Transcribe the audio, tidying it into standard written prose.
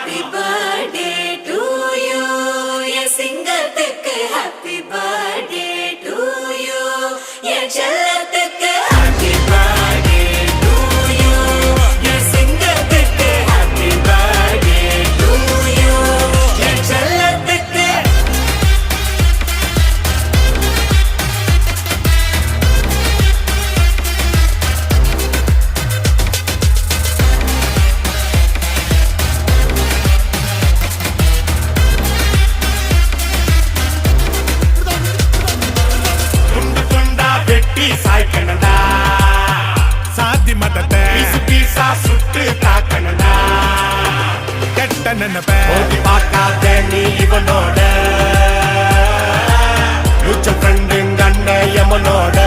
happy birthday to you என் சிங்கத்துக்கு happy birthday to you என் செல்லத்துக்கு ஹாப்பி பர்த்டே டு யூ என் சிங்கத்துக்கு ஹாப்பி பர்த்டே டு யூ என் செல்லத்துக்கு துண்டு துண்டா வெட்டி சாய்க்கணும்டா சாதி மதத்தை பீசு பீசா சுட்டு தாக்கணும்டா கெட்ட நினைப்ப ஓடி பார்க்காத நீ இவனோட ஃபியூச்சர் ஃப்ரெண்டுங்க அண்ணன் எமனோட